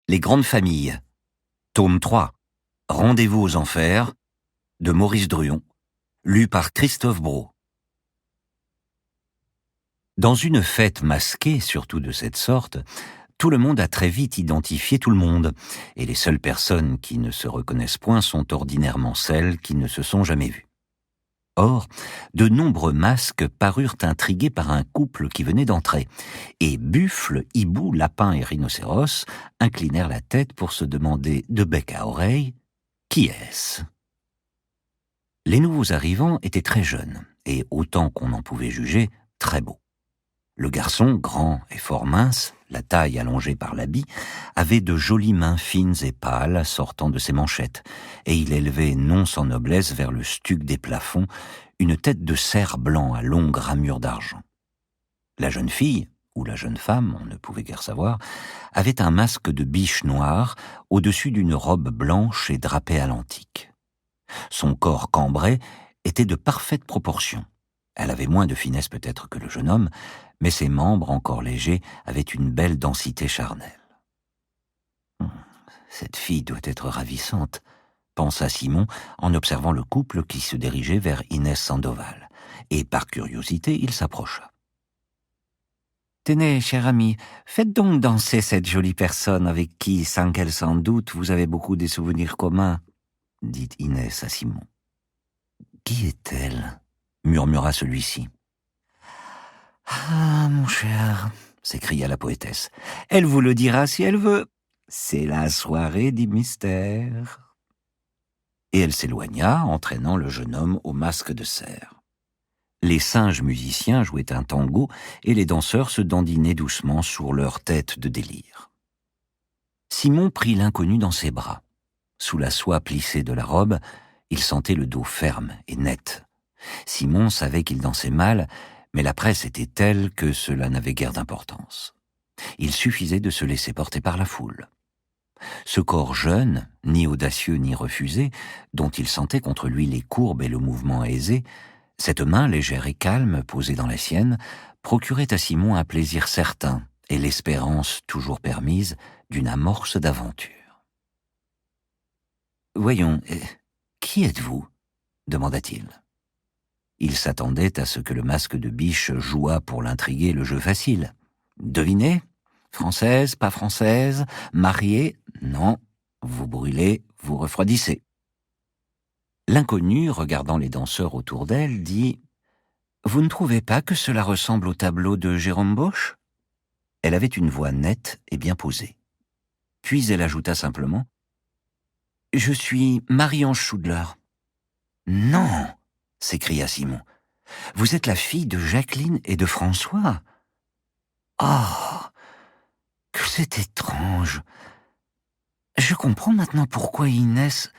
Les grandes familles, tome 3, Rendez-vous aux enfers, de Maurice Druon, lu par Christophe Brault. Dans une fête masquée, surtout de cette sorte, tout le monde a très vite identifié tout le monde, et les seules personnes qui ne se reconnaissent point sont ordinairement celles qui ne se sont jamais vues. Or, de nombreux masques parurent intrigués par un couple qui venait d'entrer, et buffles, hiboux, lapins et rhinocéros inclinèrent la tête pour se demander de bec à oreille « Qui est-ce » Les nouveaux arrivants étaient très jeunes, et autant qu'on en pouvait juger, très beaux. Le garçon, grand et fort mince, la taille allongée par l'habit, avait de jolies mains fines et pâles sortant de ses manchettes, et il élevait non sans noblesse vers le stuc des plafonds une tête de cerf blanc à longue ramure d'argent. La jeune fille, ou la jeune femme, on ne pouvait guère savoir, avait un masque de biche noire au-dessus d'une robe blanche et drapée à l'antique. Son corps cambré était de parfaite proportion. Elle avait moins de finesse peut-être que le jeune homme, mais ses membres, encore légers, avaient une belle densité charnelle. « Cette fille doit être ravissante », pensa Simon en observant le couple qui se dirigeait vers Inès Sandoval, et par curiosité il s'approcha. « Tenez, cher ami, faites donc danser cette jolie personne avec qui, sans qu'elle s'en doute, vous avez beaucoup de souvenirs communs, » dit Inès à Simon. « Qui est-elle » murmura celui-ci. « Ah, mon cher, » s'écria la poétesse, « elle vous le dira si elle veut. C'est la soirée du mystère. » Et elle s'éloigna, entraînant le jeune homme au masque de cerf. Les singes musiciens jouaient un tango et les danseurs se dandinaient doucement sur leur tête de délire. Simon prit l'inconnu dans ses bras. Sous la soie plissée de la robe, il sentait le dos ferme et net. Simon savait qu'il dansait mal, mais la presse était telle que cela n'avait guère d'importance. Il suffisait de se laisser porter par la foule. Ce corps jeune, ni audacieux ni refusé, dont il sentait contre lui les courbes et le mouvement aisé, cette main légère et calme posée dans la sienne, procurait à Simon un plaisir certain et l'espérance toujours permise d'une amorce d'aventure. « Voyons, qui êtes-vous » demanda-t-il. Il s'attendait à ce que le masque de biche jouât pour l'intriguer le jeu facile. Devinez ? Française, pas française, mariée ? Non, vous brûlez, vous refroidissez. L'inconnu, regardant les danseurs autour d'elle, dit « Vous ne trouvez pas que cela ressemble au tableau de Jérôme Bosch ?» Elle avait une voix nette et bien posée. Puis elle ajouta simplement « Je suis Marie-Ange Schudler. »« Non !» s'écria Simon. « Vous êtes la fille de Jacqueline et de François. » Oh, que c'est étrange. Je comprends maintenant pourquoi Inès...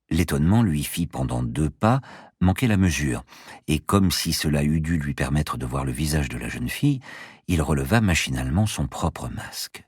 L'étonnement lui fit pendant 2 pas manquer la mesure, et comme si cela eût dû lui permettre de voir le visage de la jeune fille, il releva machinalement son propre masque.